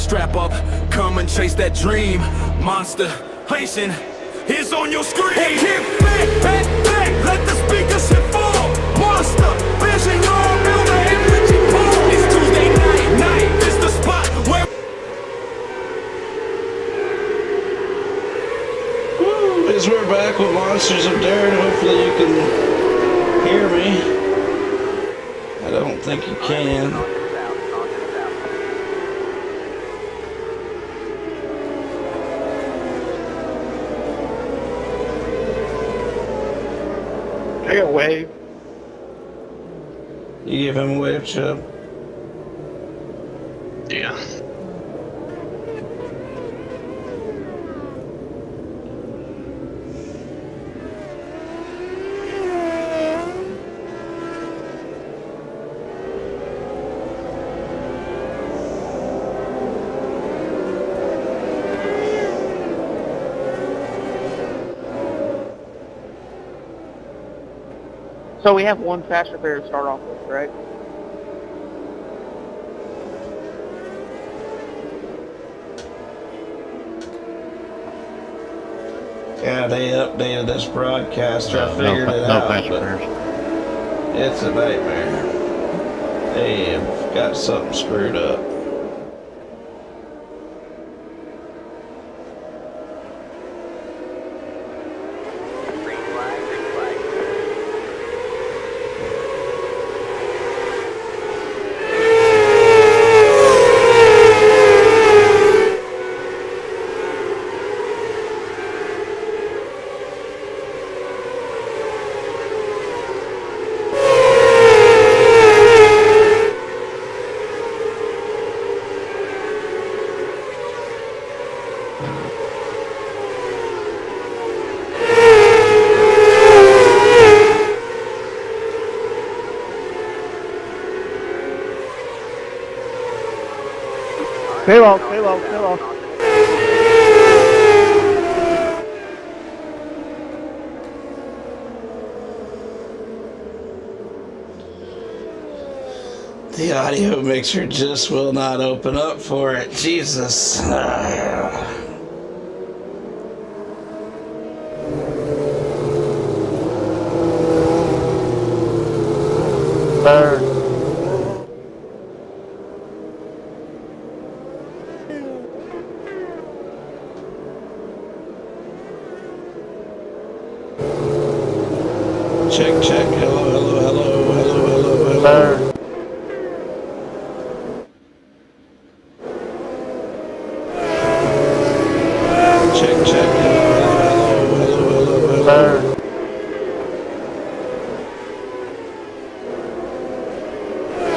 Strap up, come and chase that dream. Monster, Haitian, is on your screen. Hey, kick back, back, back, let the speakers hit fall. Monster, vision, your build a energy pool. It's Tuesday night, it's the spot where As we're back with Monsters of Dirt, hopefully you can hear me. I don't think you can. I got a wave. You give him a wave, Chubb? Yeah. So we have one fast repair to start off with, right? Yeah, they updated this broadcaster. I figured it out, but it's a nightmare. They have got something screwed up. Stay low, stay low, stay low. The audio mixer just will not open up for it. Jesus. Bird. Check, check. Hello, hello, hello, hello, hello, hello. Bird. Check, check. Hello, hello, hello, hello, hello. Bird.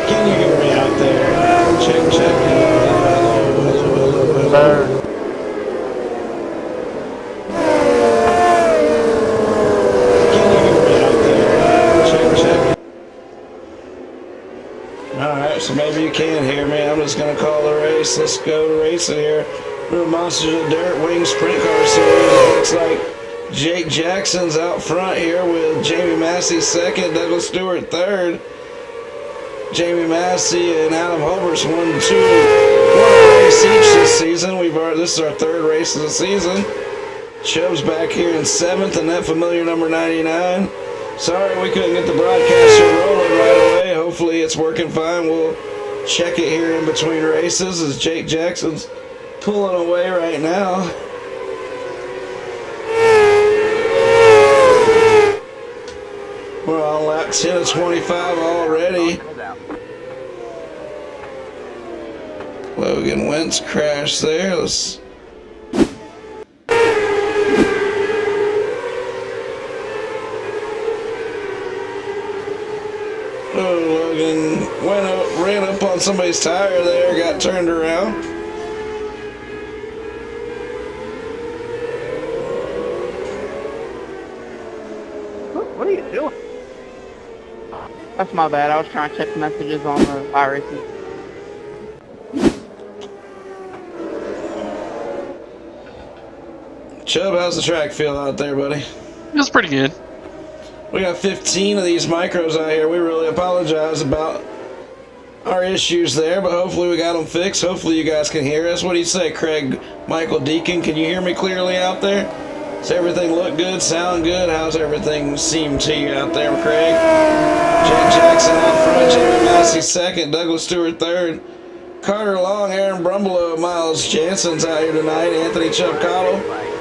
Can you hear me out there? Check, check. Hello, hello, hello, hello, hello. Bird. Can you hear me out there? Check, check. Alright, so maybe you can hear me. I'm just gonna call the race. Let's go to racing here. We're Monsters of Dirt Wing Sprint Car Series. It looks like Jake Jackson's out front here with Jamie Massey second, Douglas Stewart third. Jamie Massey and Adam Holbert's one race each this season. This is our third race of the season. Chubb's back here in seventh, and that familiar number 99. Sorry we couldn't get the broadcaster rolling right away. Hopefully it's working fine. We'll check it here in between races as Jake Jackson's pulling away right now. We're on lap 10 of 25 already. Logan Wentz crashed there. Let's... Oh, Logan ran up on somebody's tire there, got turned around. What are you doing? That's my bad. I was trying to check messages on the iRacing. Chubb, how's the track feel out there, buddy? It's pretty good. We got 15 of these micros out here. We really apologize about our issues there, but hopefully we got them fixed. Hopefully you guys can hear us. What do you say, Craig Michael Deacon? Can you hear me clearly out there? Does everything look good, sound good? How's everything seem to you out there, Craig? Jake Jackson out front, Jamie Massey second, Douglas Stewart third, Carter Long, Aaron Brumbelow, Miles Jansen's out here tonight, Anthony Chupcottle,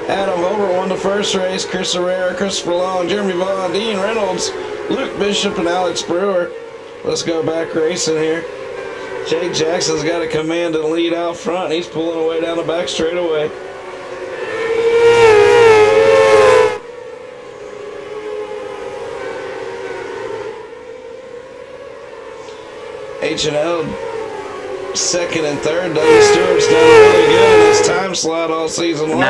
Adam Holbert won the first race, Chris Herrera, Christopher Long, Jeremy Vaughn, Dean Reynolds, Luke Bishop, and Alex Brewer. Let's go back racing here. Jake Jackson's got a command and lead out front. He's pulling away down the back straightaway. H&L second and third. Doug Stewart's done really good in this time slot all season long.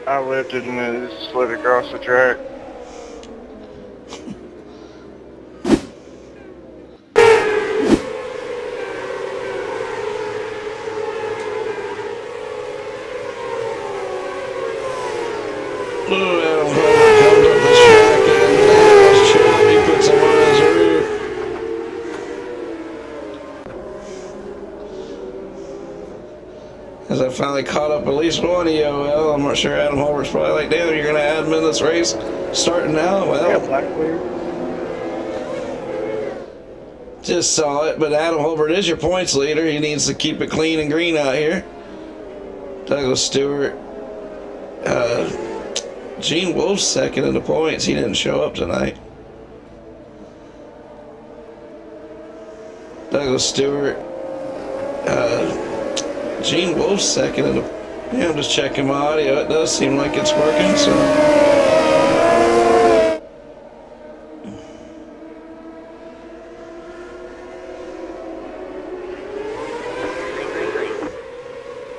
I lifted and then just slid across the track. Adam Holbert comes up the track and nails Chip. He puts him on his roof. As I finally caught up at least one EOL, I'm not sure Adam Holbert's probably like, damn, you're going to admin this race starting now? Well, just saw it, but Adam Holbert is your points leader. He needs to keep it clean and green out here. Douglas Stewart. Gene Wolf's second in the points. He didn't show up tonight. Douglas Stewart. Gene Wolf's second in the... Yeah, I'm just checking my audio. It does seem like it's working, so...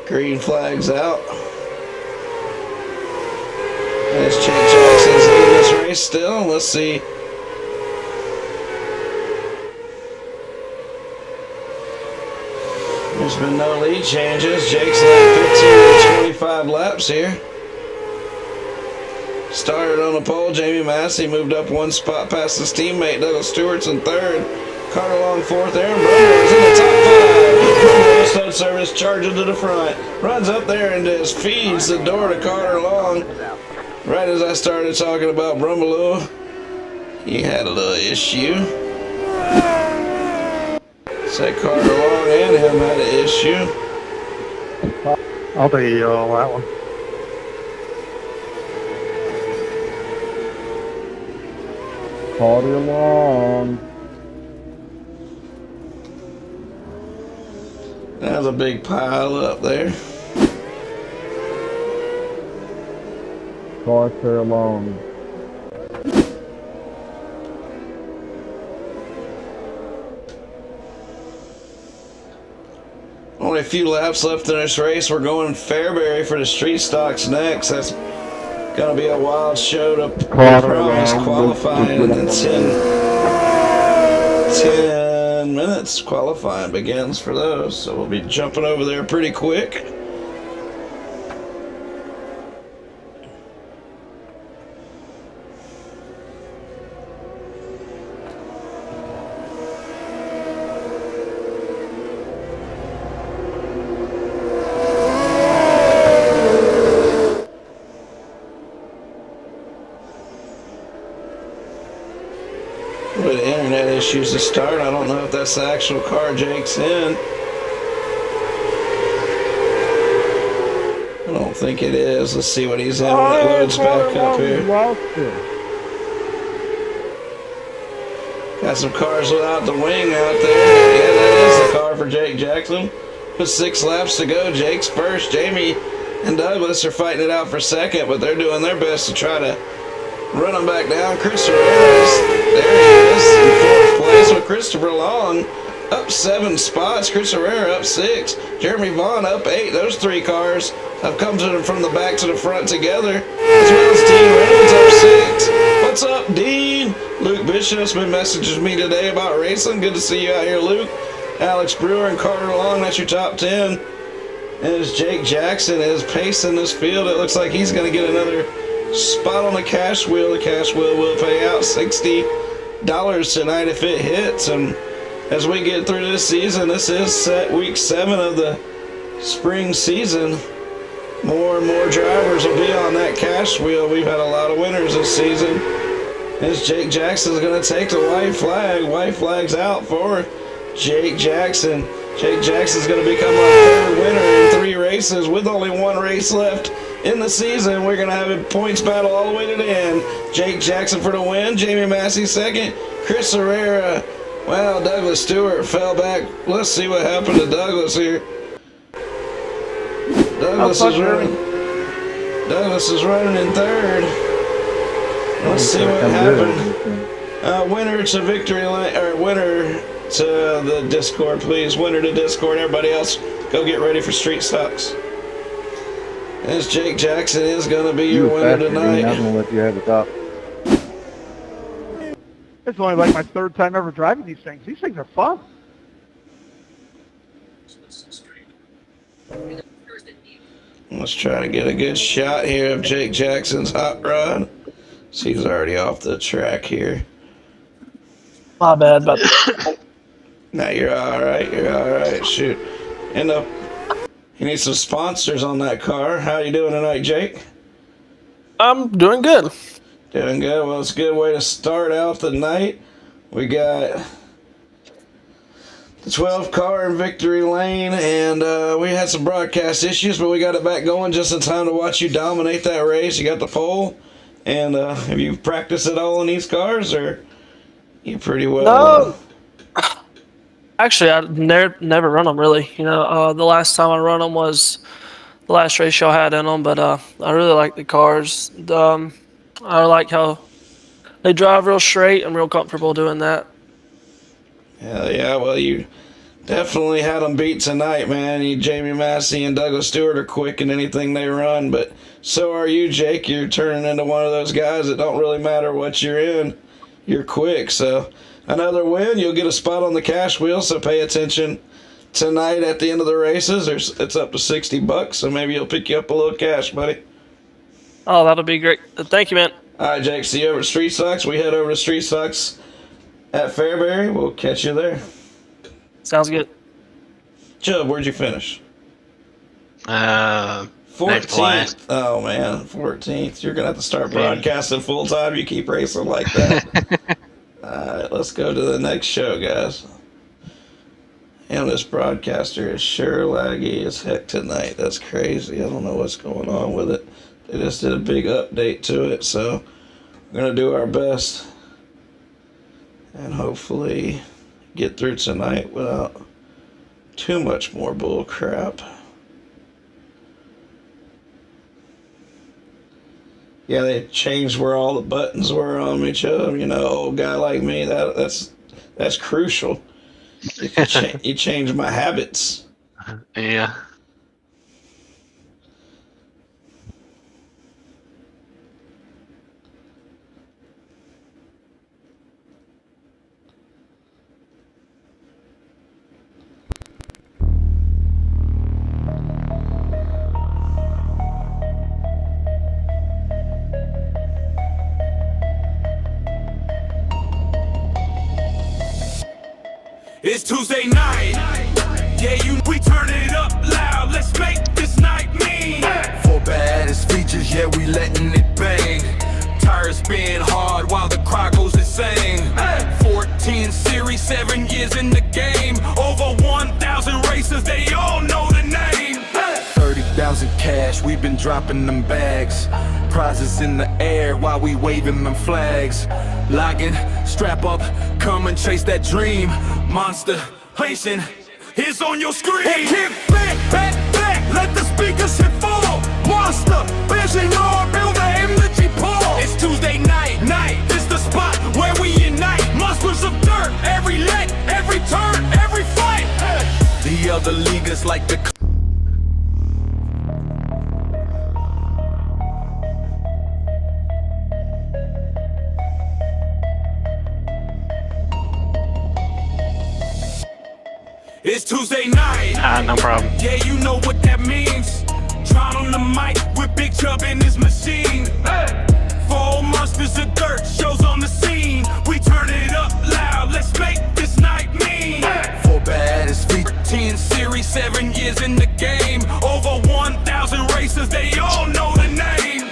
Green flags out. There's Jake Jackson's leading this race still. Let's see. There's been no lead changes. Jake's led 15 to 25 laps here. Started on the pole. Jamie Massey moved up one spot past his teammate. Douglas Stewart's in third. Carter Long fourth. Aaron Brumbelow is in the top five. Brumbelow stud service charging to the front. Runs up there and just feeds the door to Carter Long. Right as I started talking about Brumbelow, he had a little issue. Said Carter Long and him had an issue. I'll take a yellow on that one. Carter Long. That's a big pile up there. Carter Long. Only a few laps left in this race. We're going Fairbury for the street stocks next. That's going to be a wild show to promise qualifying in 10 minutes. Qualifying begins for those, so we'll be jumping over there pretty quick. With internet issues to start. I don't know if that's the actual car Jake's in. I don't think it is. Let's see what he's in when it loads back up here. Got some cars without the wing out there. Yeah, that is the car for Jake Jackson. With 6 laps to go, Jake's first. Jamie and Douglas are fighting it out for second, but they're doing their best to try to run them back down. Chris Herrera, there he is, in 4th place with Christopher Long up 7 spots. Chris Herrera up 6. Jeremy Vaughn up 8. Those 3 cars have come to them from the back to the front together, as well as Dean Reynolds up 6. What's up, Dean? Luke Bishop's been messaging me today about racing. Good to see you out here, Luke. Alex Brewer and Carter Long, that's your top 10. And as Jake Jackson is pacing this field, it looks like he's going to get another spot on the cash wheel. The cash wheel will pay out $60 tonight if it hits. And as we get through this season, this is week 7 of the spring season. More and more drivers will be on that cash wheel. We've had a lot of winners this season. As Jake Jackson's going to take the white flag. White flag's out for Jake Jackson. Jake Jackson's going to become our 3rd winner in 3 races with only 1 race left in the season. We're going to have a points battle all the way to the end. Jake Jackson for the win. Jamie Massey 2nd. Chris Herrera. Wow, Douglas Stewart fell back. Let's see what happened to Douglas here. Douglas is running in 3rd. Let's see what happened. Winner to victory lane, or winner to the Discord, please. Winner to Discord. Everybody else, go get ready for street stocks. As Jake Jackson is going to be your winner tonight. I'm going to let you have the top. It's only like my 3rd time ever driving these things. These things are fun. Let's try to get a good shot here of Jake Jackson's hot rod. So he's already off the track here. My bad, but Nah, you're all right. You're all right. Shoot. You need some sponsors on that car. How you doing tonight, Jake? I'm doing good. Doing good. Well, it's a good way to start out the night. We got the 12 car in victory lane, and we had some broadcast issues, but we got it back going just in time to watch you dominate that race. You got the pole, and have you practiced at all in these cars, or you pretty well? No. Actually, I never run them really. You know, the last time I run them was the last race y'all had in them, but I really like the cars. I like how they drive real straight. I'm real comfortable doing that. Hell yeah, well, you definitely had them beat tonight, man. Jamie Massey and Douglas Stewart are quick in anything they run, but so are you, Jake. You're turning into one of those guys that don't really matter what you're in. You're quick, so another win. You'll get a spot on the cash wheel, so pay attention tonight at the end of the races. It's up to $60, so maybe you'll pick you up a little cash, buddy. Oh, that'll be great. Thank you, man. All right, Jake, see you over at Street Stocks. We head over to Street Stocks at Fairbury. We'll catch you there. Sounds good. Chubb, where'd you finish? 14th. Oh, man, 14th. You're going to have to start broadcasting full-time. You keep racing like that. All right, let's go to the next show, guys. And this broadcaster is sure laggy as heck tonight. That's crazy. I don't know what's going on with it. They just did a big update to it, so we're going to do our best and hopefully get through tonight without too much more bull crap. Yeah, they changed where all the buttons were on each other. You know, old guy like me, that's crucial. You change my habits. Yeah. It's Tuesday night. Yeah, we turn it up loud. Let's make this night mean. 4 baddest features, yeah, we letting it bang. Tires spin hard while the crowd goes insane. 14 series, 7 years in the game. Over 1,000 races, they all know the name. 30,000 cash, we've been dropping them bags. Prizes in the air while we waving them flags. Logging, strap up, come and chase that dream. Monster, Haitian, is on your screen. Hey, kick back, back, back, let the speakers hit full. Monster, vision, build the energy pole. It's Tuesday night, it's the spot where we unite. Monsters of dirt, every leg, every turn, every fight. The other leaguers like the It's Tuesday night. No problem. Yeah, you know what that means. Tron on the mic with Big Chubb in his machine. 4 monsters of dirt, shows on the scene. We turn it years in the game. Over 1,000 races, they all know the name.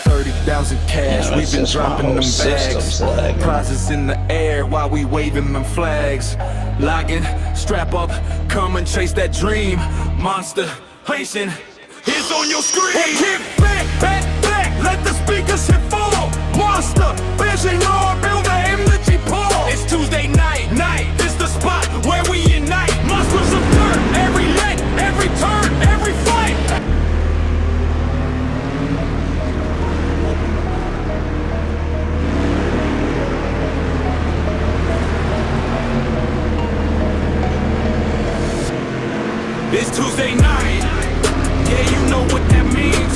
30,000 cash, Yeah, we've been that's just my dropping whole them system's bags. lagging. Prizes in the air while we waving them flags. Logging, strap up, come and chase that dream. Monster, Haitian, is on your screen. Kick back, back, back, let the speakers hit full. Monster, vision, Lord, build the energy pool. It's Tuesday night, this the spot where we unite. Monsters of dirt, every leg, every turn, every fight. It's Tuesday night, yeah, you know what that means.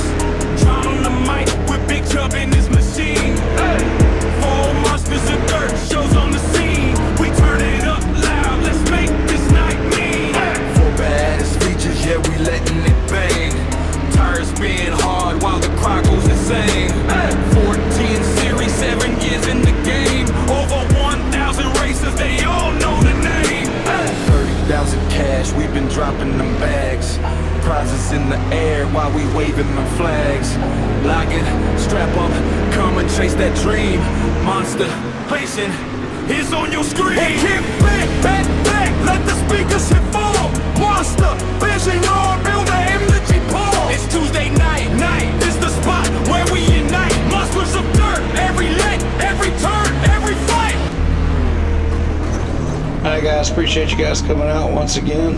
John on the mic with Big Chub in his machine. Four monsters of dirt, shows on the scene. We turn it up loud, let's make this night mean. Four baddest features, yeah, we letting it bang. Tires spin hard while the crowd goes insane. 14 series, 7 years in the game. Over 1,000 races, they all know the name. 30,000 cash, we've been dropping them bags. Prizes in the air while we waving them flags. Logging, strap up, come and chase that dream. Monster, Haitian, is on your screen. Kick back, back, back, let the speakers hit full. Monster, vision, Lord, build the energy pool. It's Tuesday night, this the spot where we unite. Monsters of dirt, every leg, every turn, every fight. Alright guys, appreciate you guys coming out once again.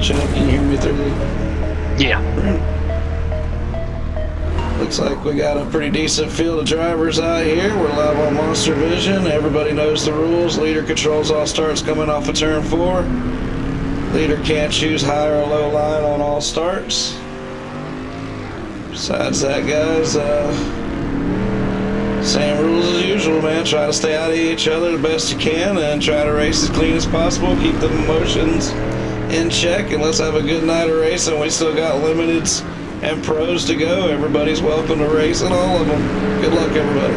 Chuck, can you hear me through the... Yeah. Looks like we got a pretty decent field of drivers out here. We're live on Monster Vision. Everybody knows the rules. Leader controls all starts coming off of turn 4. Leader can't choose high or low line on all starts. Besides that, guys, same rules as usual, man. Try to stay out of each other the best you can and try to race as clean as possible. Keep the emotions in check, and let's have a good night of racing. We still got limiteds and pros to go. Everybody's welcome to race in all of them. Good luck, everybody.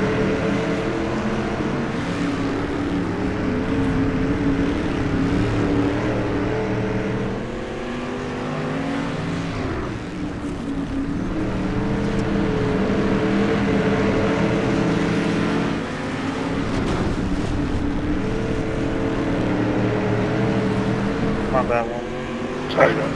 My bad one. Sorry, though.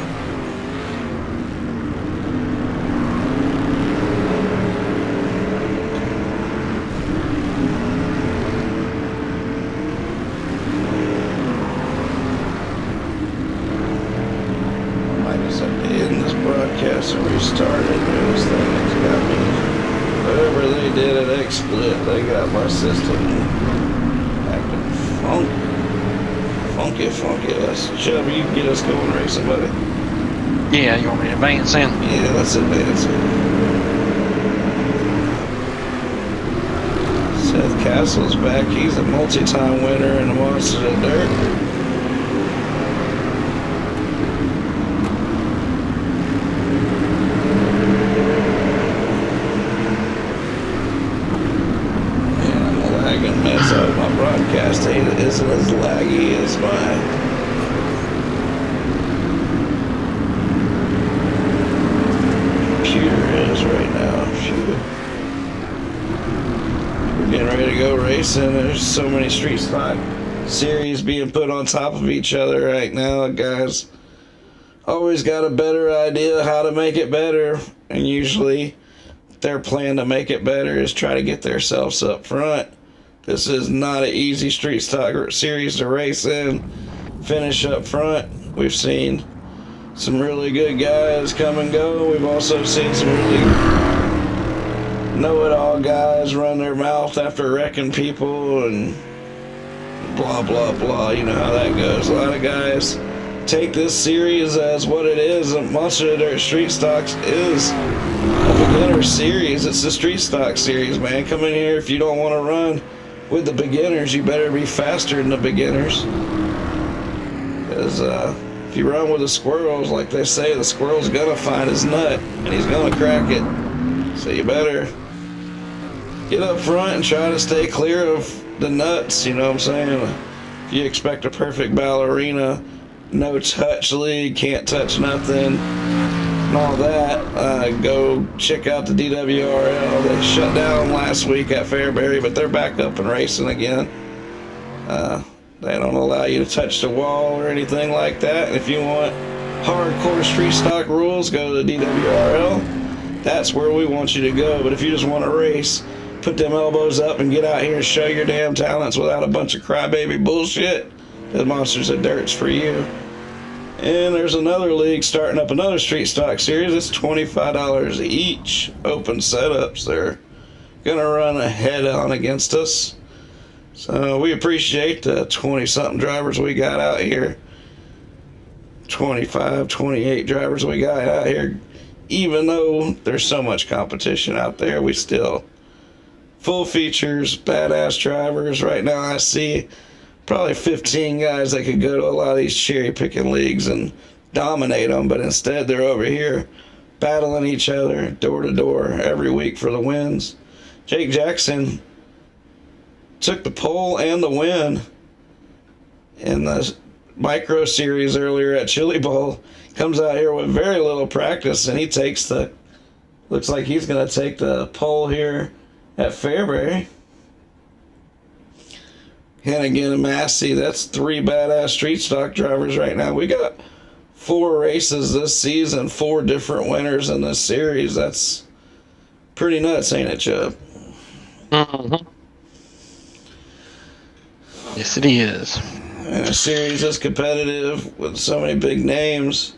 Might just have to end this broadcast and restart it. This thing has got me. Whatever they did at XSplit, they got my system acting funky. That's Chubby, you can get us going racing, buddy. Yeah, you want me to advance in? Yeah, let's advance it. Seth Castle's back. He's a multi-time winner in the Monsters of Dirt. So my broadcast ain't isn't as laggy as my computer is right now. Shoot. We're getting ready to go racing. There's so many street stock series being put on top of each other right now, guys. Always got a better idea how to make it better, and usually their plan to make it better is try to get themselves up front. This is not an easy street stock series to race in. Finish up front. We've seen some really good guys come and go. We've also seen some really know-it-all guys run their mouth after wrecking people and blah, blah, blah. You know how that goes. A lot of guys take this series as what it is. Monster of Dirt Street Stocks is a beginner series. It's the Street Stock series, man. Come in here if you don't want to run with the beginners, you better be faster than the beginners. Because if you run with the squirrels, like they say, the squirrel's gonna find his nut and he's gonna crack it. So you better get up front and try to stay clear of the nuts, you know what I'm saying? If you expect a perfect ballerina no touch league, can't touch nothing, and all that, go check out the DWRL. They shut down last week at Fairbury, but they're back up and racing again. They don't allow you to touch the wall or anything like that. And if you want hardcore street stock rules, go to the DWRL. That's where we want you to go. But if you just want to race, put them elbows up and get out here and show your damn talents without a bunch of crybaby bullshit, the Monsters of Dirt's for you. And there's another league starting up, another street stock series. It's $25 each. Open setups. They're gonna run a head-on against us. So we appreciate the 20-something drivers we got out here. 25, 28 drivers we got out here. Even though there's so much competition out there, we still full features, badass drivers. Right now I see probably 15 guys that could go to a lot of these cherry picking leagues and dominate them, but instead they're over here battling each other door to door every week for the wins. Jake Jackson took the pole and the win in the micro series earlier at Chili Bowl. Comes out here with very little practice, and he takes looks like he's going to take the pole here at Fairbury. Hennigan and Massey, that's 3 badass street stock drivers right now. We got 4 races this season, 4 different winners in this series. That's pretty nuts, ain't it, Chubb? Mm-hmm. Yes, it is. And a series this competitive with so many big names.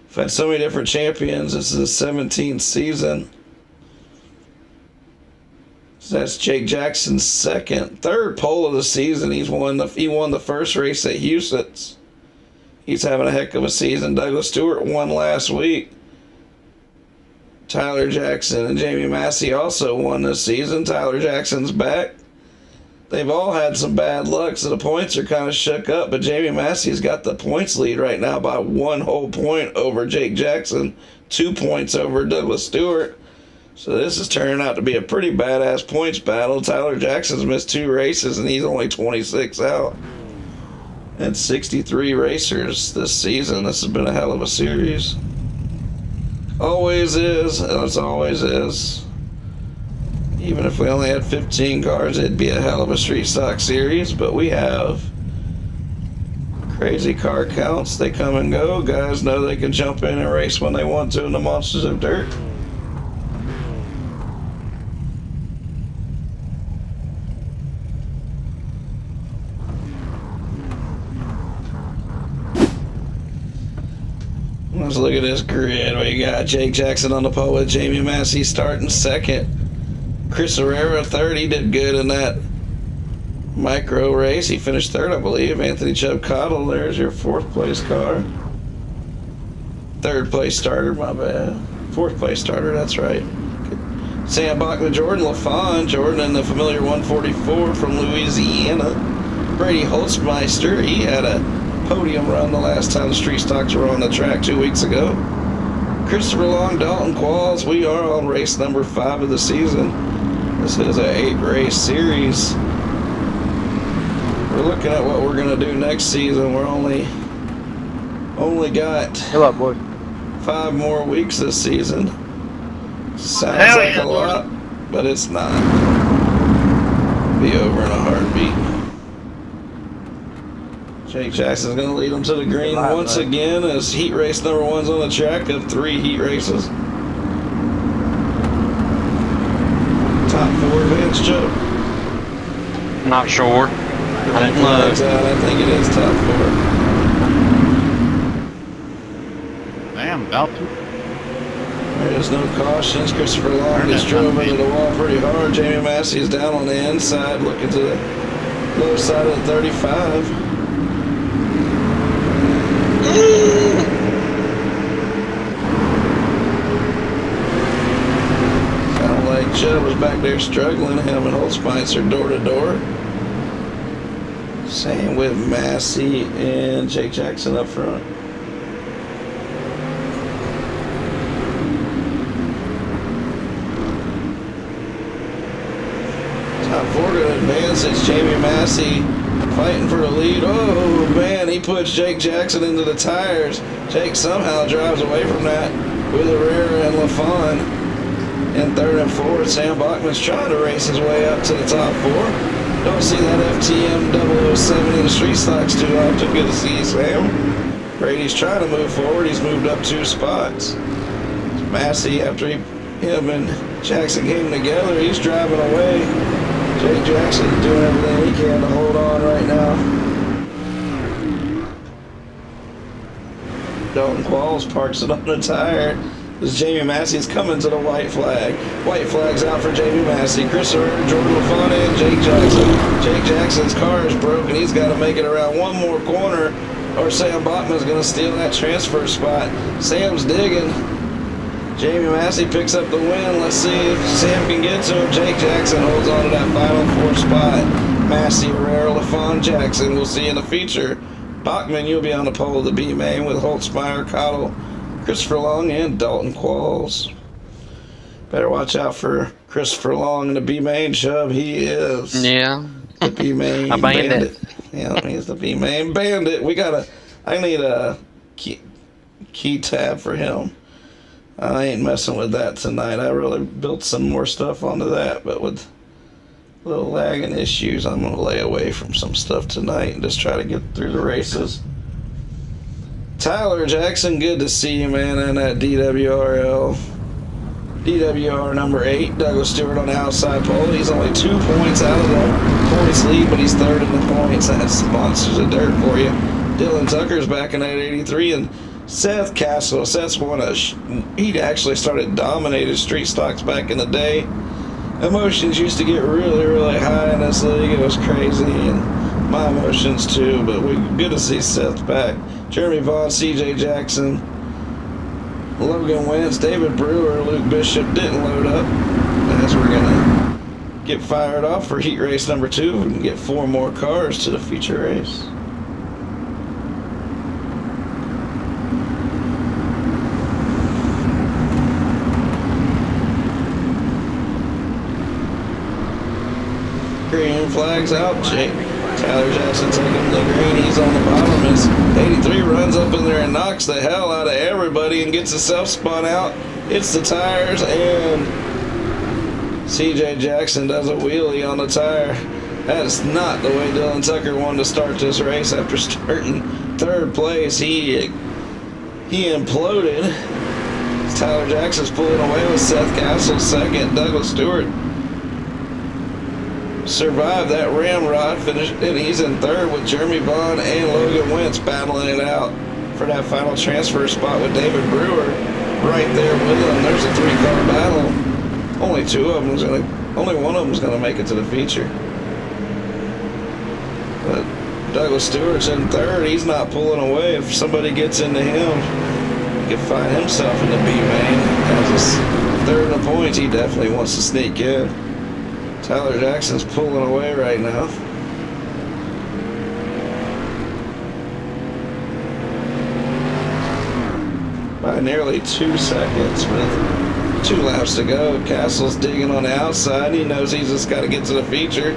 We've had so many different champions. This is the 17th season. So that's Jake Jackson's third pole of the season. He won the first race at Huset's. He's having a heck of a season. Douglas Stewart won last week. Tyler Jackson and Jamie Massey also won this season. Tyler Jackson's back. They've all had some bad luck, so the points are kind of shook up, but Jamie Massey's got the points lead right now by 1 whole point over Jake Jackson, 2 points over Douglas Stewart. So this is turning out to be a pretty badass points battle. Tyler Jackson's missed 2 races, and he's only 26 out. And 63 racers this season. This has been a hell of a series. Always is, and it always is. Even if we only had 15 cars, it'd be a hell of a street stock series, but we have crazy car counts. They come and go. Guys know they can jump in and race when they want to in the Monsters of Dirt. Let's look at this grid. We got Jake Jackson on the pole with Jamie Massey starting second. Chris Herrera, third. He did good in that micro race. He finished third, I believe. Anthony Chubb Cottle, there's your 4th place car. 3rd place starter, my bad. 4th place starter, that's right. Sam Bachman, Jordan LaFon. Jordan in the familiar 144 from Louisiana. Brady Holtzmeister, he had a podium run the last time the street stocks were on the track 2 weeks ago. Christopher Long, Dalton Qualls, we are on race number 5 of the season. This is an 8-race series. We're looking at what we're going to do next season. We're only got Good luck, boys. 5 more weeks this season. Sounds Hell like yeah, a lot, but it's not. Be over in a heartbeat. Jake Jackson's going to lead them to the green once again as heat race number 1's on the track of 3 heat races. Top 4 advance, Joe? Not sure. I didn't look. I think it is top 4. Damn, about to. There's no cautions. Christopher Long just drove into the wall pretty hard. Jamie Massey is down on the inside, looking to the low side of the 35. Sounded like Chubb was back there struggling. Him and Holtzmeister door to door. Same with Massey and Jake Jackson up front. Top 4 to advance. It's Jamie Massey Fighting for the lead. Oh, man, he puts Jake Jackson into the tires. Jake somehow drives away from that with Herrera and LaFon. In third and fourth, Sam Bachman's trying to race his way up to the top four. Don't see that FTM 007 in the street stocks too often. Good to see you, Sam. Brady's trying to move forward. He's moved up 2 spots. Massey, after him and Jackson came together, he's driving away. Jake Jackson's doing everything he can to hold on right now. Dalton Qualls parks it on the tire. As Jamie Massey's coming to the white flag. White flag's out for Jamie Massey. Chris Herrera, Jordan LaFon, and Jake Jackson. Jake Jackson's car is broken. He's got to make it around one more corner, or Sam Bachman's going to steal that transfer spot. Sam's digging. Jamie Massey picks up the win. Let's see if Sam can get to him. Jake Jackson holds on to that final 4 spot. Massey, Herrera, LaFon, Jackson. We'll see you in the feature. Bachman, you'll be on the pole of the B main with Holtzmeyer, Cottle, Christopher Long, and Dalton Qualls. Better watch out for Christopher Long in the B main, Chubb. He is Yeah. the B main A bandit. Yeah, he's the B main bandit. I need a key tab for him. I ain't messing with that tonight. I really built some more stuff onto that, but with little lagging issues, I'm going to lay away from some stuff tonight and just try to get through the races. Tyler Jackson, good to see you, man, in that DWRL. DWR number 8, Douglas Stewart on the outside pole. He's only 2 points out of the points lead, but he's third in the points. That's Monsters of Dirt for you. Dylan Tucker's back in that 83, and Seth Castle. Seth's he actually started dominating street stocks back in the day. Emotions used to get really, really high in this league. It was crazy, and my emotions too, but good to see Seth back. Jeremy Vaughn, CJ Jackson, Logan Wentz, David Brewer, Luke Bishop didn't load up. As we're going to get fired off for heat race number 2 and get 4 more cars to the feature race. Green flags out. Tyler Jackson taking the green. He's on the bottom. As 83 runs up in there and knocks the hell out of everybody and gets himself spun out. Hits the tires, and CJ Jackson does a wheelie on the tire. That is not the way Dylan Tucker wanted to start this race after starting 3rd place. He imploded. Tyler Jackson's pulling away with Seth Castle 2nd. Douglas Stewart survived that ramrod finish, and he's in 3rd with Jeremy Vaughn and Logan Wentz battling it out for that final transfer spot with David Brewer right there with him. There's a 3-car battle. Only one of them's gonna make it to the feature. But Douglas Stewart's in 3rd. He's not pulling away. If somebody gets into him, he can find himself in the B main. As his 3rd in the points, he definitely wants to sneak in. Tyler Jackson's pulling away right now. By nearly 2 seconds with 2 laps to go. Castle's digging on the outside. He knows he's just got to get to the feature.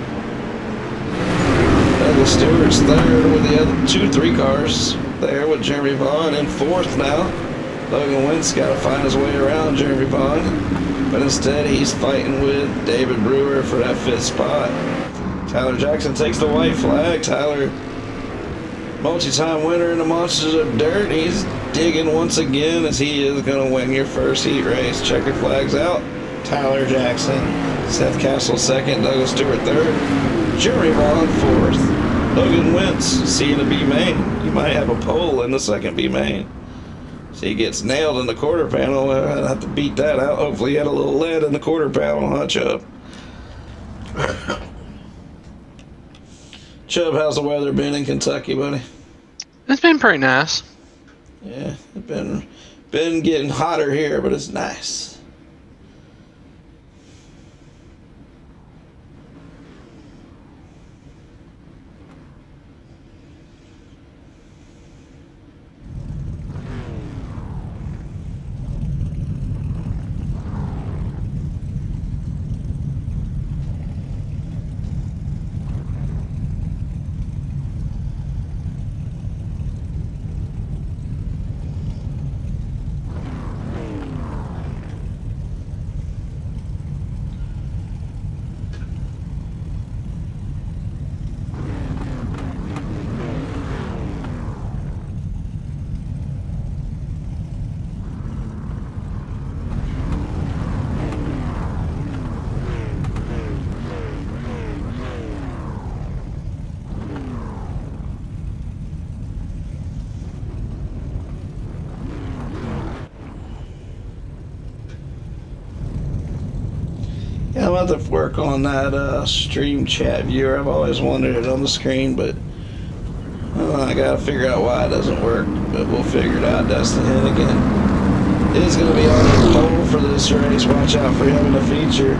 Douglas Stewart's 3rd with the other 3 cars there with Jeremy Vaughn in 4th now. Logan Wentz got to find his way around Jeremy Vaughn. But instead, he's fighting with David Brewer for that 5th spot. Tyler Jackson takes the white flag. Tyler, multi-time winner in the Monsters of Dirt. He's digging once again, as he is going to win your first heat race. Checkered flags out. Tyler Jackson. Seth Castle 2nd. Douglas Stewart 3rd. Jeremy Vaughn 4th. Logan Wentz, see you in the B main. You might have a pole in the 2nd B main. So he gets nailed in the quarter panel. I'll have to beat that out. Hopefully he had a little lead in the quarter panel, huh, Chubb? Chubb, how's the weather been in Kentucky, buddy? It's been pretty nice. Yeah, it's been getting hotter here, but it's nice. nothing work on that stream chat viewer. I've always wanted it on the screen, but I gotta figure out why it doesn't work. But we'll figure it out. Dustin Hennigan is gonna be on the pole for this race. Watch out for him in the feature.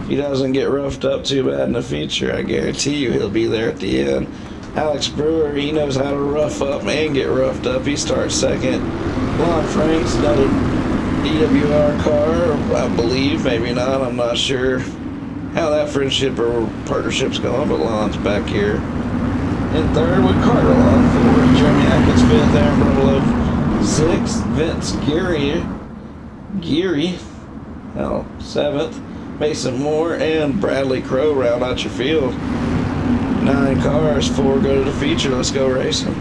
If he doesn't get roughed up too bad in the feature, I guarantee you he'll be there at the end. Alex Brewer, he knows how to rough up and get roughed up. He starts second. Lon Franks, another DWR car, I believe, maybe not. I'm not sure how that friendship or partnership's going, but Lon's back here in third with Carter on fourth. Jeremy Atkins fifth, Aaron Brumlow sixth, Vince Geary, seventh, Mason Moore and Bradley Crow round out your field. 9 cars, 4 go to the feature. Let's go racing.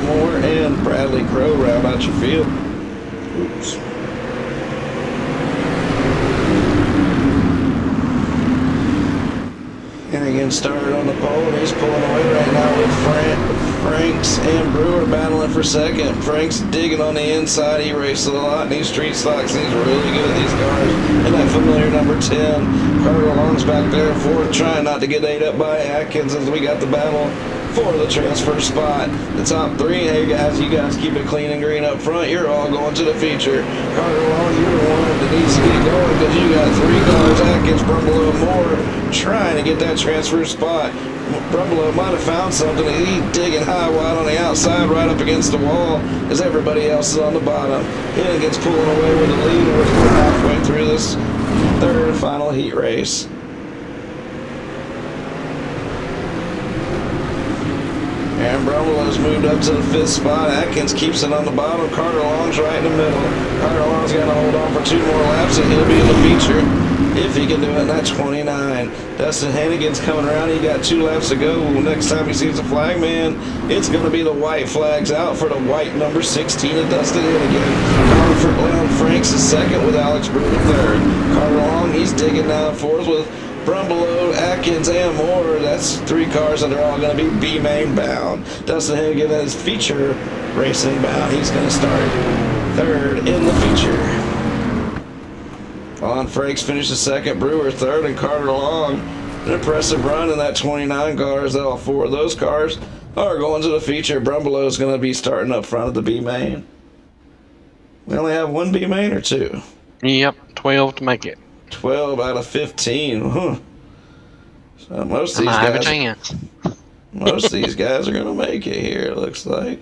Moore and Bradley Crow round out your field. Oops. And again, started on the pole, and he's pulling away right now with Franks and Brewer battling for second. Franks digging on the inside. He races a lot in these street stocks, and he's really good at these cars. And that familiar number 10, Carter Long's back there fourth, trying not to get ate up by Atkins as we got the battle for the transfer spot. The top 3, hey guys, you guys keep it clean and green up front. You're all going to the feature. Carter Long, you're the one that needs to get going because you got 3 cars, Atkins, Brumlow, and Moore, trying to get that transfer spot. Brumlow might have found something. He's digging high wide on the outside right up against the wall as everybody else is on the bottom. Hennigan's pulling away with the lead, and we're halfway through this third and final heat race. Aaron Brumlow's moved up to the 5th spot. Atkins keeps it on the bottom. Carter Long's right in the middle. Carter Long's got to hold on for 2 more laps and he'll be in the feature if he can do it in that 29. Dustin Hennigan's coming around. He got 2 laps to go. Next time he sees the flag man, it's going to be the white flags out for the white number 16 of Dustin Hennigan. Leon Franks is second with Alex Brewer third. Carter Long, he's digging down fourth with Brumlow, Atkins, and Moore. That's 3 cars that are all going to be B-main bound. Dustin Hennigan is feature racing bound. He's going to start third in the feature. Lon Franks finishes second, Brewer third, and Carter Long. An impressive run in that 29 cars. All 4 of those cars are going to the feature. Brumlow is going to be starting up front of the B-main. We only have 1 B-main or 2? Yep, 12 to make it. 12 out of 15. Huh. So most of I these might have a guys, chance. most of these guys are gonna make it here. It looks like.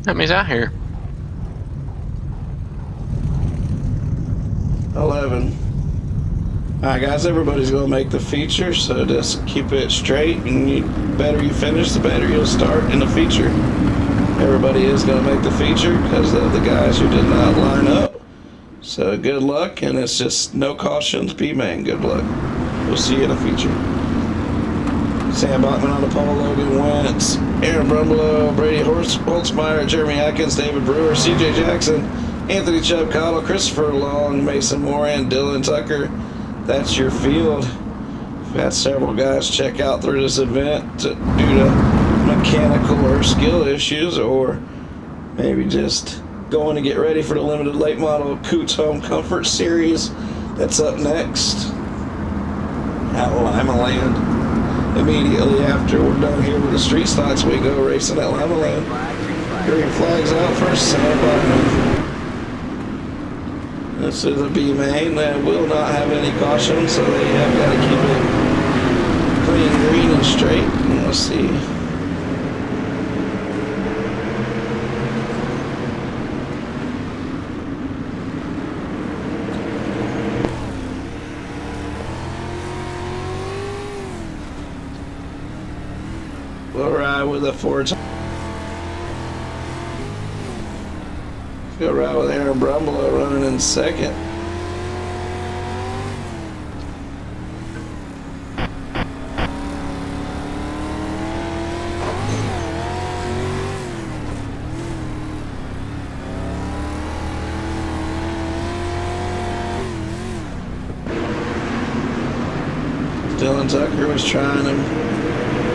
How many's out here? 11. Alright guys, everybody's going to make the feature, so just keep it straight, and the better you finish, the better you'll start in the feature. Everybody is going to make the feature because of the guys who did not line up. So good luck, and it's just no cautions, B-main, good luck. We'll see you in the feature. Sam Bachman on the pole, Logan Wentz, Aaron Brumlow, Brady Holtzmeyer, Jeremy Atkins, David Brewer, CJ Jackson, Anthony Chubb Cottle, Christopher Long, Mason Moore, and Dylan Tucker. That's your field. We've had several guys check out through this event due to mechanical or skill issues, or maybe just going to get ready for the limited late model Coots Home Comfort Series. That's up next at Lima Land. Immediately after we're done here with the street stocks, we go racing at Lima Land. Green flags out for Sam Bachman. This is a B-main that will not have any caution, so they have got to keep it clean, green, and straight. And let's see. We'll ride with a Ford. Go right with Aaron Brumlow running in second. Dylan Tucker was trying to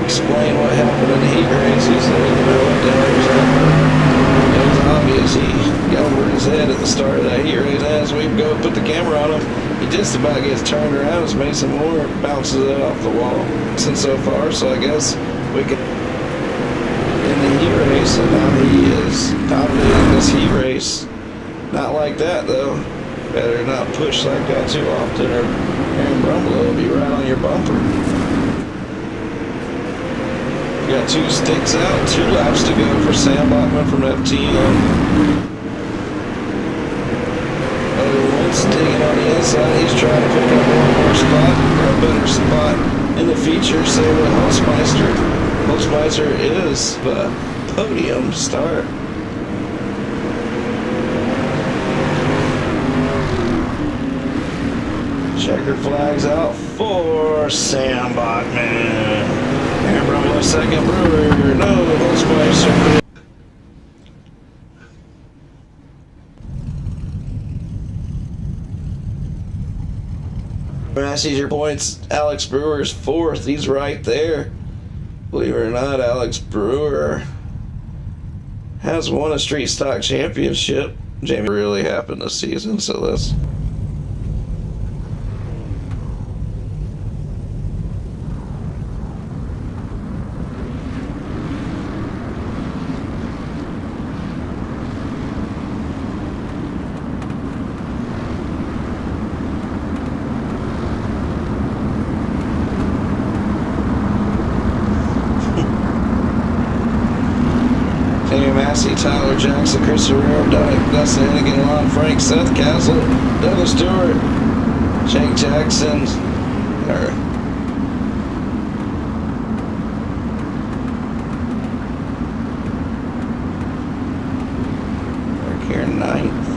explain what happened in the heat race. He said he didn't know what the hell was happening. It was obvious he got over his head at the start of that heat race. As we go put the camera on him, he just about gets turned around. Has made some more bounces it off the wall since so far. So I guess we could in the heat race, and now he is dominating this heat race. Not like that though. Better not push like that too often, or Aaron Brumlow will be right on your bumper. We got 2 sticks out, 2 laps to go for Sam Bachman from FTM. Owen's digging on the inside. He's trying to pick up one more spot, or a better spot in the feature. Same with Holzmeister. Holzmeister is the podium start. Checker flags out for Sam Bachman. Aaron Brumlow second, Brewer. No, Holzmeister. I see your points. Alex Brewer's 4th. He's right there. Believe it or not, Alex Brewer has won a street stock championship. Jamie really happened this season, so let's. Massey, Tyler Jackson, Chris Herrera, Dustin Hennigan, Lon Frank, Seth Castle, Douglas Stewart, Jake Jackson, Mark here 9th.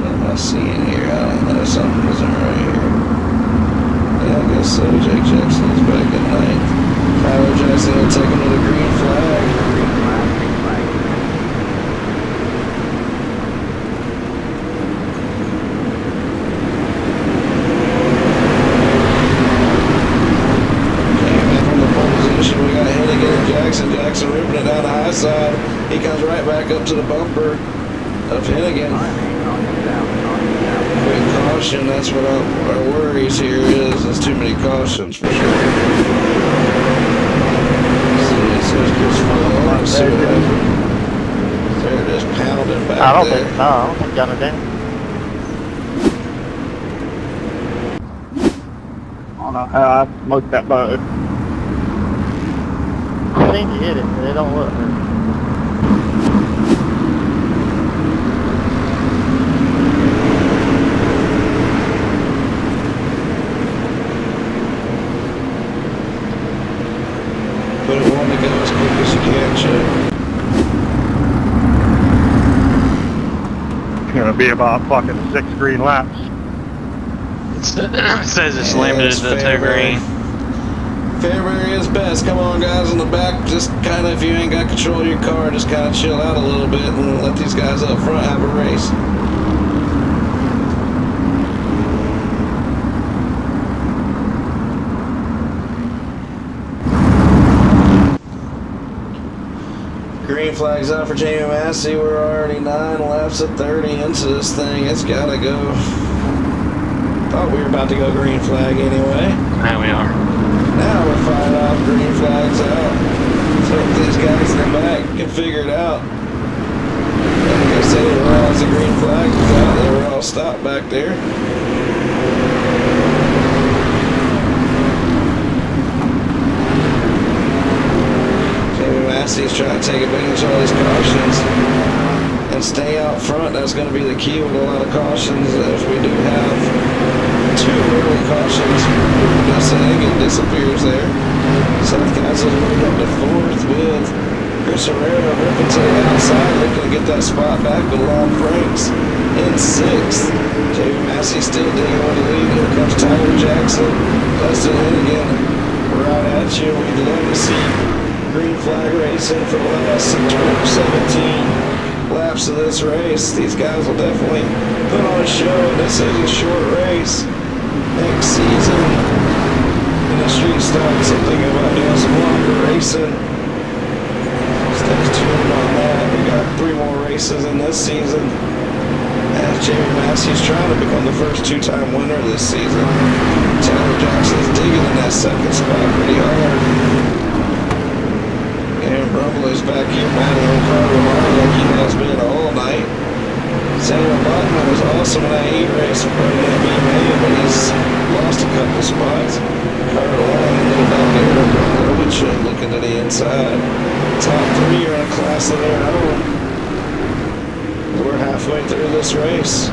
What am I seeing here? I don't know, something isn't right here. Yeah, I guess so. Jake Jackson is back at 9th. Tyler Jackson will take him to the green flag. Jackson ripping it down the high side. He comes right back up to the bumper of Hennigan. Quick caution, that's what our worries here is. There's too many cautions for sure. They're just pounding back I don't there. think so. I don't think Gunner did. I don't know how I smoked that boat. I think you hit it, but it don't look. But it wanted to go as quick as you can, Chip. It's gonna be about fucking 6 green laps. It says it's limited to 2 green. Fairbury is best. Come on, guys in the back. Just kind of, if you ain't got control of your car, just kind of chill out a little bit and let these guys up front have a race. Green flags out for Jamie Massey. We're already 9 laps at 30 into this thing. It's gotta go. Thought we were about to go green flag anyway. Now we are. Now we're firing off green flags out. So if these guys in the back can figure it out. Like I said, they realized the green flag was out. They were all stopped back there. Jamie Massey's trying to take advantage of all these cautions and stay out front. That's going to be the key with a lot of cautions. If we do have 2 early cautions, Dustin Hennigan disappears there. Seth Castle moved up to 4th with Chris Herrera ripping to the outside, looking to get that spot back with Lon Franks in 6th. Jamie Massey still digging on the lead. Here comes Tyler Jackson. Dustin Hennigan right at you. We'd love to see green flag racing for the last 17 laps of this race. These guys will definitely put on a show. This is a short race. Next season, in the street stocks, I'm thinking about doing some longer racing. Stay tuned on that. We got 3 more races in this season. As Jamie Massey's trying to become the first 2-time winner this season. Tyler Jackson's digging in that 2nd spot pretty hard. Aaron Brumble is back here batting on Carter Lamar like he has been all night. Samuel Bachman was awesome in that heat race running that B-Man, but he's lost a couple spots. Carter Lamar in the back area, Brumble Woodchuck looking to the inside. Top 3 are in a class of their own. We're halfway through this race.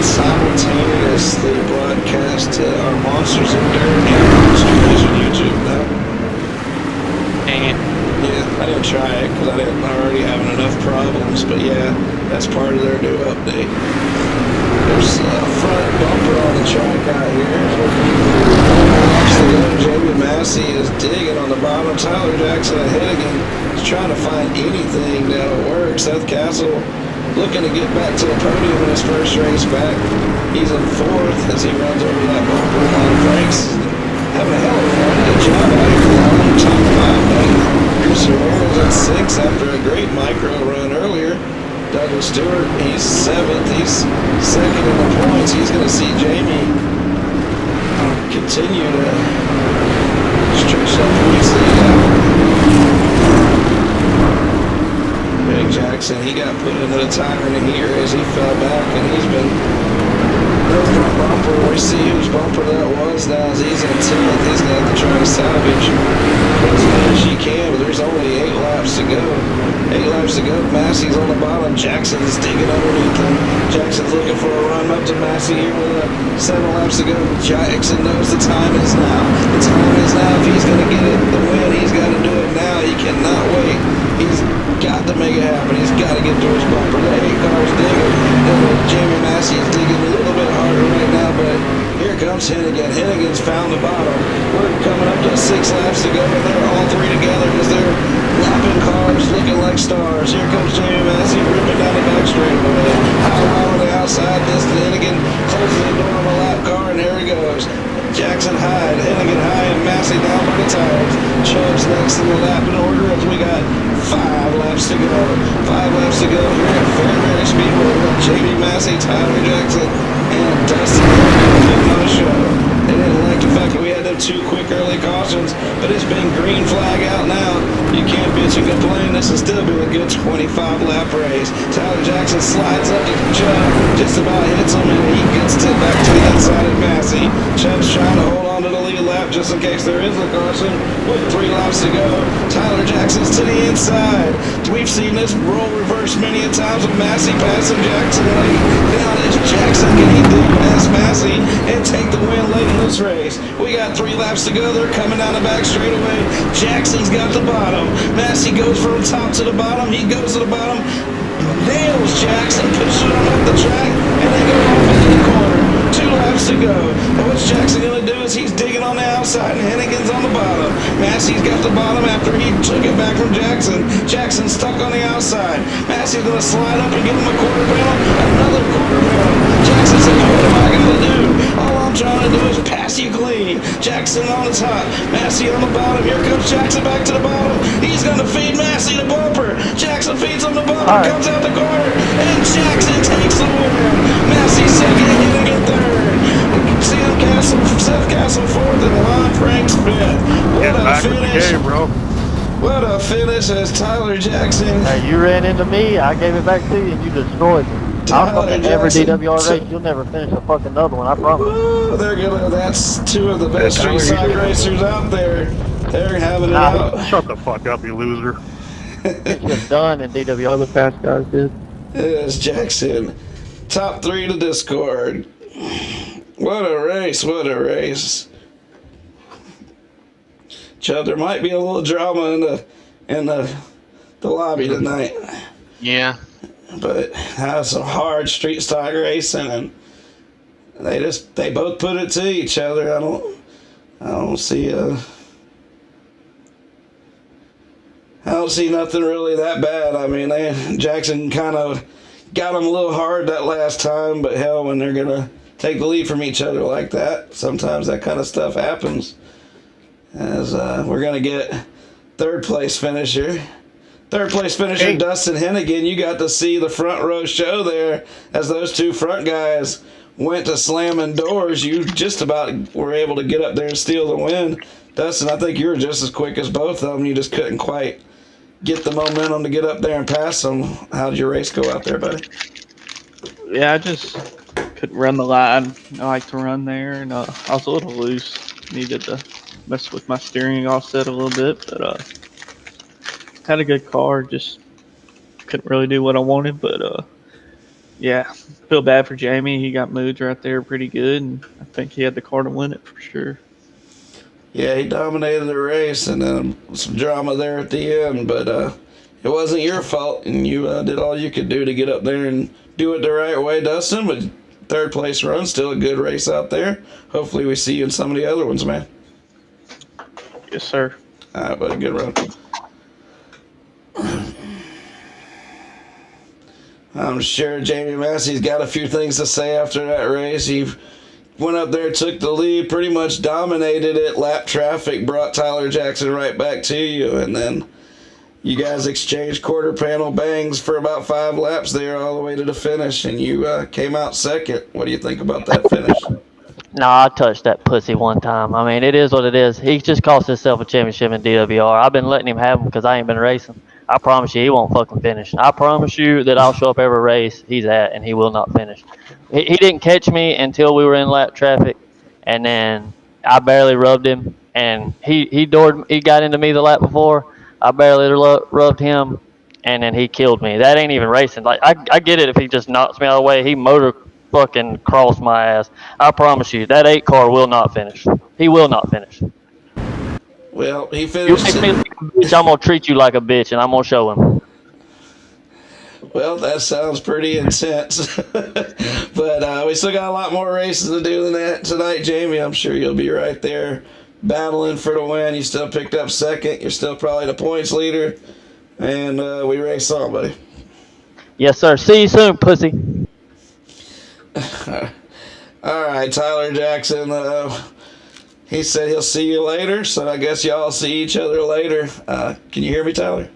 Simultaneously broadcast to our Monsters of Dirt and YouTube now. Dang it. Yeah, I didn't try it because I didn't already having enough problems, but yeah, that's part of their new update. There's a front bumper on the track out here. Actually, Jamie Massey is digging on the bottom. Tyler Jackson ahead again is trying to find anything that'll work. Seth Castle looking to get back to the podium in his first race back. He's in 4th as he runs over that bumper. Lon Franks having a hell of a run. Good job out here on top 5 now. Chris Herrera's in 6th after a great micro run earlier. Douglas Stewart, he's 7th. He's 2nd in the points. He's going to see Jamie continue to stretch that points lead out. Big Jackson, he got put into the tire in the heat race. He fell back and he's been front bumper. We see whose bumper that was now as he's in 10th. He's going to have to try to salvage as much as he can, but there's only 8 laps to go. 8 laps to go. Massey's on the bottom. Jackson's digging underneath him. Jackson's looking for a run up to Massey here with 7 laps to go. Jackson knows the time is now. The time is now. If he's going to get it, the win, he's got to do it now. He cannot wait. He's got to make it happen. He's got to get to his bumper. The 8 cars digging. Jamie Massey is digging a little bit harder right now, but here comes Hennigan. Hennigan's found the bottom. We're coming up to 6 laps to go, and they're all 3 together as they're lapping cars looking like stars. Here comes Jamie Massey ripping down the back straightaway. High on the outside, this Hennigan closes the door on the lap car, and here he goes. Jackson high, Hennigan high, and Massey down by the tires. Chubb's next in the lap in order as we got 5 laps to go. 5 laps to go here at Fairbury Speedway. We got Jamie Massey, Tyler Jackson, and Dustin putting on a show. They didn't like the fact that we had them 2 quick early cautions, but it's been green flag out now. You can't bitch and complain. This will still be a good 25 lap race. Tyler Jackson slides up to Chubb, just about hits him, and he gets to back to the inside of Massey. Chubb's trying to hold on to the lead lap just in case there is a caution with 3 laps to go. Tyler Jackson's to the inside. We've seen this role reverse many a times with Massey passing Jackson late. Now is Jackson, can he dig past Massey and take the win late in this race? We got 3 laps to go. They're coming down the back straightaway. Jackson's got the bottom. Massey goes from the top to the bottom. He goes to the bottom. Nails Jackson, pushes him up the track, and they go off into the corner. 2 laps to go. And what's Jackson going to do is he's digging on the outside, and Hennigan's on the bottom. Massey's got the bottom after he took it back from Jackson. Jackson's stuck on the outside. Massey's going to slide up and give him a quarter panel. Another quarter panel. Jackson says, what am I going to do? All I'm trying to do is pass you clean. Jackson on the top. Massey on the bottom. Here comes Jackson back to the bottom. He's going to feed Massey the bumper. Jackson feeds him the bumper. Right. Comes out the corner. And Jackson takes the win. Massey second. Hennigan third. Seth Castle 4th and Lon Franks 5th. Get back in the game, bro. What a finish as Tyler Jackson. Hey, you ran into me, I gave it back to you, and you destroyed me. I'll fucking every DWR race, you'll never finish a fucking another one, I promise. Ooh, that's 2 of the best street side racers out there. They're having it out. Shut the fuck up, you loser. It's just done in DWR. The past guys did. It's Jackson. Top 3 to Discord. What a race, what a race. Chud, there might be a little drama in the lobby tonight. Yeah. But have some hard street stock racing, and they both put it to each other. I don't see nothing really that bad. I mean, Jackson kind of got them a little hard that last time, but hell, when they're gonna take the lead from each other like that, sometimes that kind of stuff happens. As we're gonna get third place finisher, Hey. Dustin Hennigan. You got to see the front row show there as those two front guys went to slamming doors. You just about were able to get up there and steal the win. Dustin, I think you were just as quick as both of them. You just couldn't quite get the momentum to get up there and pass them. How did your race go out there, buddy? Yeah, I just couldn't run the line I like to run there, and I was a little loose. Needed to mess with my steering offset a little bit, but had a good car. Just couldn't really do what I wanted, but yeah, feel bad for Jamie. He got moved right there pretty good, and I think he had the car to win it for sure. Yeah, he dominated the race, and then some drama there at the end, but it wasn't your fault, and you did all you could do to get up there and do it the right way, Dustin. But third place run, still a good race out there. Hopefully we see you in some of the other ones, man. Yes, sir. All right, buddy, good run. I'm sure Jamie Massey's got a few things to say after that race. He went up there, took the lead, pretty much dominated it. Lap traffic brought Tyler Jackson right back to you, and then you guys exchanged quarter panel bangs for about 5 laps there all the way to the finish, and you came out second. What do you think about that finish? Nah, I touched that pussy one time. I mean, it is what it is. He just cost himself a championship in DWR. I've been letting him have them because I ain't been racing. I promise you, he won't fucking finish. I promise you that I'll show up every race he's at, and he will not finish. He didn't catch me until we were in lap traffic, and then I barely rubbed him, and he got into me the lap before. I barely rubbed him, and then he killed me. That ain't even racing. Like I get it if he just knocks me out of the way. He motor fucking crossed my ass. I promise you, that 8 car will not finish. He will not finish. Well, he You finished. make me like a bitch, I'm gonna treat you like a bitch, and I'm gonna show him. Well, that sounds pretty intense. But we still got a lot more races to do than that tonight, Jamie. I'm sure you'll be right there battling for the win. You still picked up second. You're still probably the points leader. And we race on, buddy. Yes, sir. See you soon, pussy. All right, Tyler Jackson. He said he'll see you later, so I guess y'all see each other later. Can you hear me, Tyler?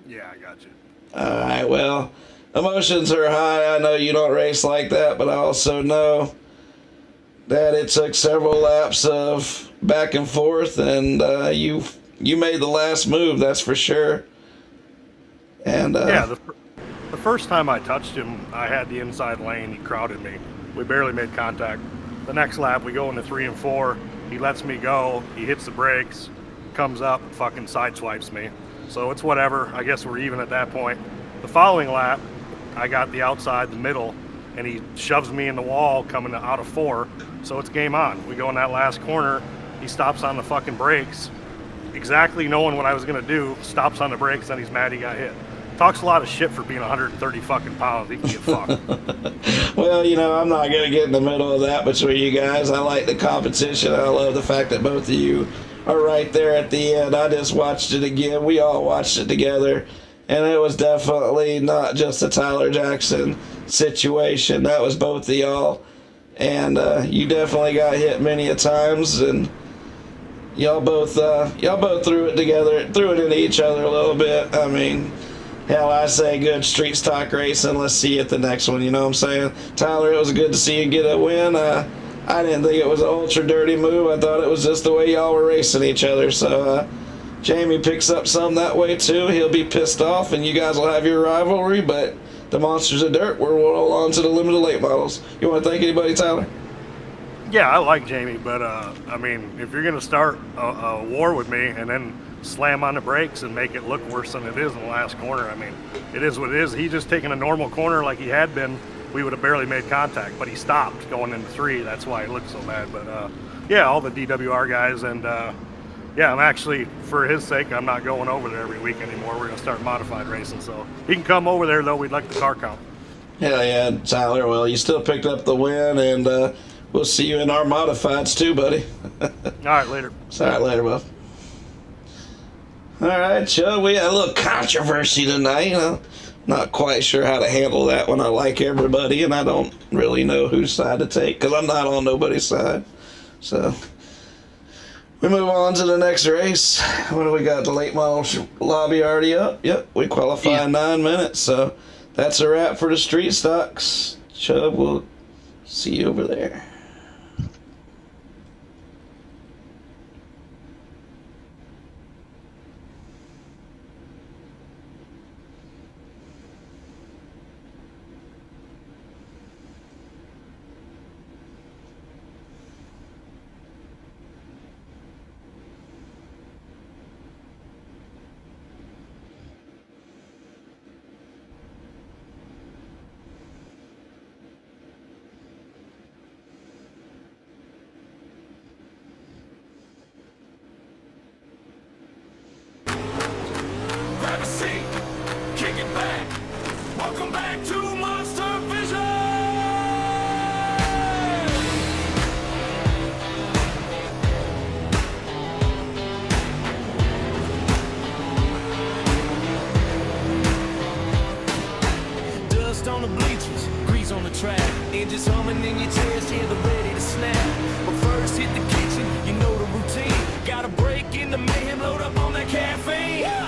Yeah, I got you. All right, well, emotions are high. I know you don't race like that, but I also know that it took several laps of back and forth, and you made the last move, that's for sure. And Yeah, the first time I touched him, I had the inside lane. He crowded me. We barely made contact. The next lap, we go into 3 and 4. He lets me go. He hits the brakes, comes up, and fucking sideswipes me. So it's whatever. I guess we're even at that point. The following lap, I got the outside, the middle, and he shoves me in the wall coming out of 4. So it's game on. We go in that last corner. He stops on the fucking brakes, exactly knowing what I was gonna do. Stops on the brakes, then he's mad he got hit. Talks a lot of shit for being 130 fucking pounds. He can get fucked. Well, you know, I'm not going to get in the middle of that between you guys. I like the competition. I love the fact that both of you are right there at the end. I just watched it again. We all watched it together. And it was definitely not just a Tyler Jackson situation. That was both of y'all. And you definitely got hit many a times. And y'all both threw it together, threw it into each other a little bit. I mean, hell, I say good street stock racing. Let's see you at the next one, you know what I'm saying? Tyler, it was good to see you get a win. I didn't think it was an ultra dirty move. I thought it was just the way y'all were racing each other. So Jamie picks up some that way too. He'll be pissed off, and you guys will have your rivalry, but the Monsters of Dirt will roll on to the limited late models. You want to thank anybody, Tyler? Yeah, I like Jamie, but I mean, if you're gonna start a war with me and then slam on the brakes and make it look worse than it is in the last corner, I mean, it is what it is. He just taking a normal corner like he had been, we would have barely made contact, but he stopped going into 3. That's why it looked so bad. But yeah, all the DWR guys, and yeah, I'm actually, for his sake, I'm not going over there every week anymore. We're gonna start modified racing, so he can come over there though. We'd like the car count. Hell yeah, Tyler. Well, you still picked up the win, and we'll see you in our modifieds too, buddy. All right, later. All right, later, Buff. All right, Chud, we had a little controversy tonight. You know, not quite sure how to handle that one. I like everybody, and I don't really know whose side to take because I'm not on nobody's side. So we move on to the next race. What do we got? The late model lobby already up? Yep, we qualify in 9 minutes. So that's a wrap for the street stocks. Chud, we'll see you over there. Grab a seat, kick it back. Welcome back to Monster Vision. Dust on the bleachers, grease on the track. Engines humming in your chest, yeah, they're ready to snap. But first hit the kitchen, you know the routine. Gotta break in the mayhem, load up on that caffeine.